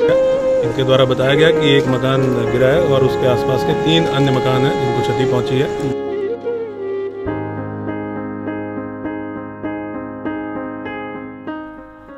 इनके द्वारा बताया गया कि एक मकान गिरा है और उसके आसपास के 3 अन्य मकान हैं जिनको क्षति पहुंची है।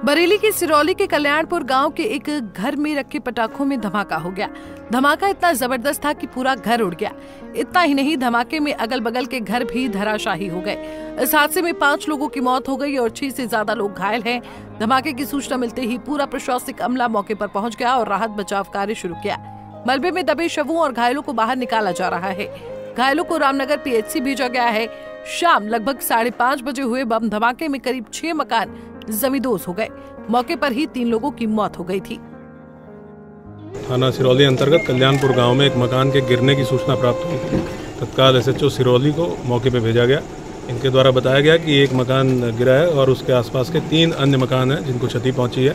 बरेली के सिरौली के कल्याणपुर गांव के एक घर में रखे पटाखों में धमाका हो गया। धमाका इतना जबरदस्त था कि पूरा घर उड़ गया। इतना ही नहीं, धमाके में अगल बगल के घर भी धराशाही हो गए। इस हादसे में 5 लोगों की मौत हो गई और 6 से ज्यादा लोग घायल हैं। धमाके की सूचना मिलते ही पूरा प्रशासनिक अमला मौके पर पहुंच गया और राहत बचाव कार्य शुरू किया। मलबे में दबे शवों और घायलों को बाहर निकाला जा रहा है। घायलों को रामनगर PHC भेजा गया है। शाम लगभग 5:30 बजे हुए बम धमाके में करीब 6 मकान जमींदोज हो गए। मौके पर ही 3 लोगों की मौत हो गई थी। थाना सिरौली अंतर्गत कल्याणपुर गांव में एक मकान के गिरने की सूचना प्राप्त हुई थी। तत्काल SHO सिरौली को मौके पर भेजा गया। इनके द्वारा बताया गया कि एक मकान गिरा है और उसके आसपास के 3 अन्य मकान हैं जिनको क्षति पहुंची है।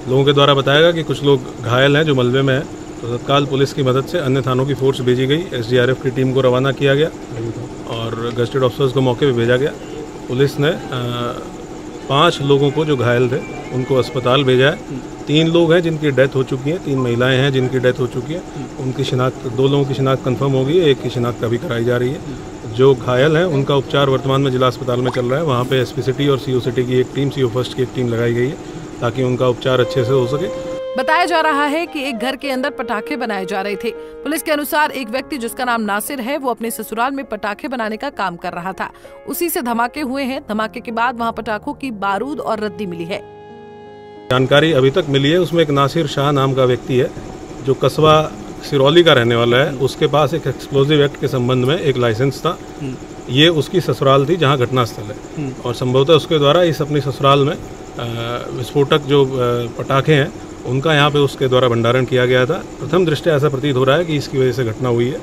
लोगों के द्वारा बताया गया कि कुछ लोग घायल हैं जो मलबे में है, तो तत्काल पुलिस की मदद से अन्य थानों की फोर्स भेजी गई। SDRF की टीम को रवाना किया गया और गजेटेड ऑफिसर्स को मौके पर भेजा गया। पुलिस ने 5 लोगों को जो घायल थे उनको अस्पताल भेजा है। 3 लोग हैं जिनकी डेथ हो चुकी है, 3 महिलाएं हैं जिनकी डेथ हो चुकी है। उनकी शिनाख्त 2 लोगों की शिनाख्त कंफर्म हो गई है, एक की शिनाख्त अभी कराई जा रही है। जो घायल हैं उनका उपचार वर्तमान में जिला अस्पताल में चल रहा है। वहाँ पे SP सिटी और CO सिटी की एक टीम, CO फर्स्ट की एक टीम लगाई गई है ताकि उनका उपचार अच्छे से हो सके। बताया जा रहा है कि एक घर के अंदर पटाखे बनाए जा रहे थे। पुलिस के अनुसार एक व्यक्ति जिसका नाम नासिर है वो अपने ससुराल में पटाखे बनाने का काम कर रहा था। उसी से धमाके हुए हैं। धमाके के बाद वहां पटाखों की बारूद और रद्दी मिली है। जानकारी अभी तक मिली है, उसमें एक नासिर शाह नाम का व्यक्ति है जो कस्बा सिरौली का रहने वाला है। उसके पास एक एक्सप्लोजिव एक्ट के संबंध में एक लाइसेंस था। ये उसकी ससुराल थी जहाँ घटनास्थल है और संभवतः उसके द्वारा इस अपनी ससुराल में विस्फोटक जो पटाखे हैं उनका यहाँ पे उसके द्वारा भंडारण किया गया था। प्रथम दृष्टया ऐसा प्रतीत हो रहा है कि इसकी वजह से घटना हुई है।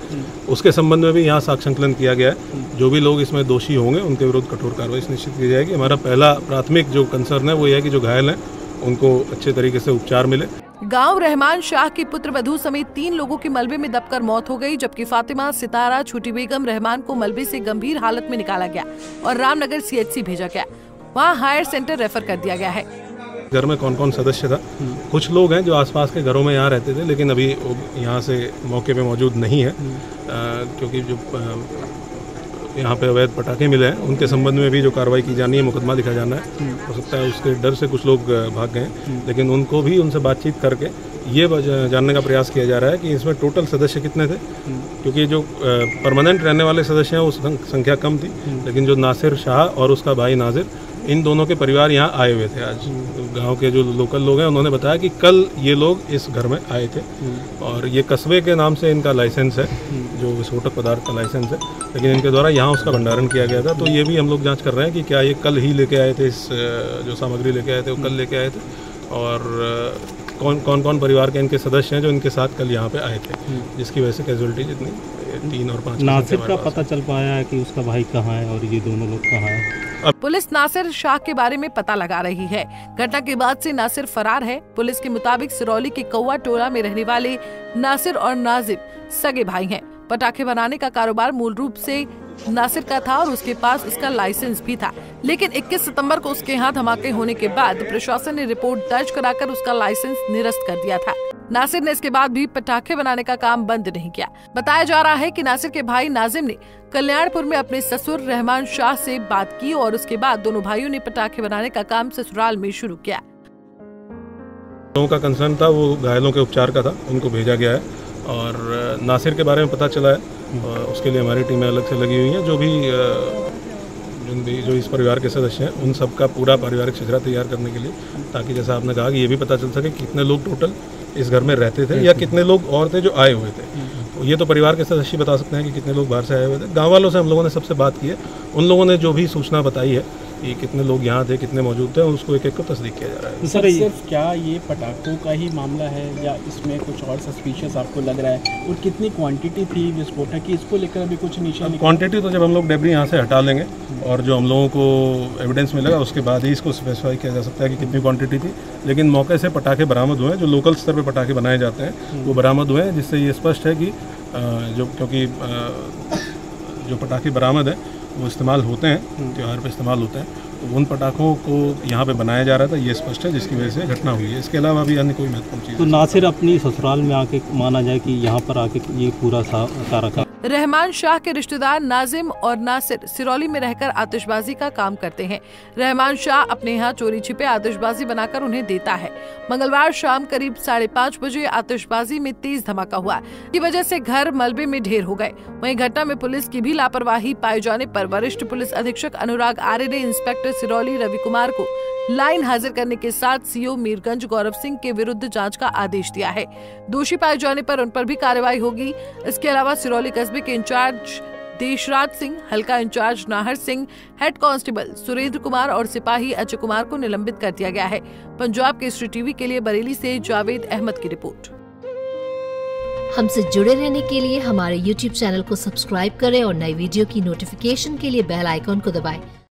उसके संबंध में भी यहाँ साक्ष्य संकलन किया गया है। जो भी लोग इसमें दोषी होंगे उनके विरुद्ध कठोर कार्रवाई सुनिश्चित की जाएगी। हमारा पहला प्राथमिक जो कंसर्न है वो यह है कि जो घायल हैं उनको अच्छे तरीके से उपचार मिले। गांव रहमान शाह की पुत्र वधू समेत 3 लोगों की मलबे में दबकर मौत हो गई, जबकि फातिमा, सितारा, छोटी बेगम, रहमान को मलबे से गंभीर हालत में निकाला गया और रामनगर CHC भेजा गया। वहाँ हायर सेंटर रेफर कर दिया गया है। घर में कौन कौन सदस्य था? कुछ लोग हैं जो आसपास के घरों में यहाँ रहते थे, लेकिन अभी यहाँ से मौके पे मौजूद नहीं है क्योंकि जो यहाँ पे अवैध पटाखे मिले हैं उनके संबंध में भी जो कार्रवाई की जानी है, मुकदमा लिखा जाना है। हो सकता है उसके डर से कुछ लोग भाग गए, लेकिन उनको भी उनसे बातचीत करके ये जानने का प्रयास किया जा रहा है कि इसमें टोटल सदस्य कितने थे, क्योंकि जो परमानेंट रहने वाले सदस्य हैं वो संख्या कम थी, लेकिन जो नासिर शाह और उसका भाई नाजिर, इन दोनों के परिवार यहाँ आए हुए थे। आज गांव के जो लोकल लोग हैं उन्होंने बताया कि कल ये लोग इस घर में आए थे और ये कस्बे के नाम से इनका लाइसेंस है, जो विस्फोटक पदार्थ का लाइसेंस है, लेकिन इनके द्वारा यहाँ उसका भंडारण किया गया था। तो ये भी हम लोग जांच कर रहे हैं कि क्या ये कल ही लेके आए थे, इस जो सामग्री लेके आए थे वो कल लेके आए थे और कौन कौन परिवार के इनके सदस्य हैं जो इनके साथ कल यहाँ पे आए थे, जिसकी वजह से कैजुअलिटी जितनी 3 और 5। नासिर का पता चल पाया है कि उसका भाई कहाँ है और ये दोनों लोग कहाँ है? पुलिस नासिर शाह के बारे में पता लगा रही है। घटना के बाद से नासिर फरार है। पुलिस के मुताबिक सिरौली के कौवा टोला में रहने वाले नासिर और नाजिब सगे भाई हैं। पटाखे बनाने का कारोबार मूल रूप से नासिर का था और उसके पास उसका लाइसेंस भी था, लेकिन 21 सितंबर को उसके यहाँ धमाके होने के बाद प्रशासन ने रिपोर्ट दर्ज कराकर उसका लाइसेंस निरस्त कर दिया था। नासिर ने इसके बाद भी पटाखे बनाने का काम बंद नहीं किया। बताया जा रहा है कि नासिर के भाई नाजिम ने कल्याणपुर में अपने ससुर रहमान शाह से बात की और उसके बाद दोनों भाइयों ने पटाखे बनाने का काम ससुराल में शुरू किया। लोगों का कंसर्न था वो घायलों के उपचार का था, उनको भेजा गया है और नासिर के बारे में पता चला है। उसके लिए हमारी टीमें अलग से लगी हुई हैं। जो इस परिवार के सदस्य हैं उन सब का पूरा पारिवारिक चित्रा तैयार करने के लिए, ताकि जैसा आपने कहा कि ये भी पता चल सके कितने लोग टोटल इस घर में रहते थे या कितने लोग और थे जो आए हुए थे। तो ये तो परिवार के सदस्य बता सकते हैं कि कितने लोग बाहर से आए हुए थे। गाँव वालों से हम लोगों ने सबसे बात की है, उन लोगों ने जो भी सूचना बताई है कि कितने लोग यहाँ थे, कितने मौजूद थे, उसको एक एक को तस्दीक किया जा रहा है। सर सिर्फ क्या ये पटाखों का ही मामला है या इसमें कुछ और सस्पिशियस आपको लग रहा है, और कितनी क्वांटिटी थी विस्फोटक की, इसको लेकर अभी कुछ निशान? क्वांटिटी तो जब हम लोग डेब्री यहाँ से हटा लेंगे और जो हम लोगों को एविडेंस मिलेगा उसके बाद ही इसको स्पेसिफाई किया जा सकता है कि कितनी क्वांटिटी थी। लेकिन मौके से पटाखे बरामद हुए हैं, जो लोकल स्तर पर पटाखे बनाए जाते हैं वो बरामद हुए हैं, जिससे ये स्पष्ट है कि क्योंकि जो पटाखे बरामद है वो इस्तेमाल होते हैं, त्यौहार पे इस्तेमाल होते हैं, तो उन पटाखों को यहाँ पे बनाया जा रहा था, ये स्पष्ट है, जिसकी वजह से घटना हुई है। इसके अलावा अभी अन्य कोई महत्वपूर्ण चीज़ तो नासिर अपनी ससुराल में आके माना जाए कि यहाँ पर आके ये पूरा सारा काम। रहमान शाह के रिश्तेदार नाजिम और नासिर सिरौली में रहकर आतिशबाजी का काम करते हैं। रहमान शाह अपने यहाँ चोरी छिपे आतिशबाजी बनाकर उन्हें देता है। मंगलवार शाम करीब 5:30 बजे आतिशबाजी में तेज धमाका हुआ, की वजह से घर मलबे में ढेर हो गए। वहीं घटना में पुलिस की भी लापरवाही पाए जाने पर वरिष्ठ पुलिस अधीक्षक अनुराग आर्य ने इंस्पेक्टर सिरौली रवि कुमार को लाइन हाजिर करने के साथ सीओ मीरगंज गौरव सिंह के विरुद्ध जांच का आदेश दिया है। दोषी पाए जाने पर उन पर भी कार्रवाई होगी। इसके अलावा सिरौली कस्बे के इंचार्ज देशराज सिंह, हल्का incharge Nahar Singh, head constable Surendra Kumar और सिपाही अजय कुमार को निलंबित कर दिया गया है। पंजाब केसरी टीवी के लिए बरेली से जावेद अहमद की रिपोर्ट। हमसे जुड़े रहने के लिए हमारे YouTube चैनल को सब्सक्राइब करें और नई वीडियो की नोटिफिकेशन के लिए बेल आइकॉन को दबाएं।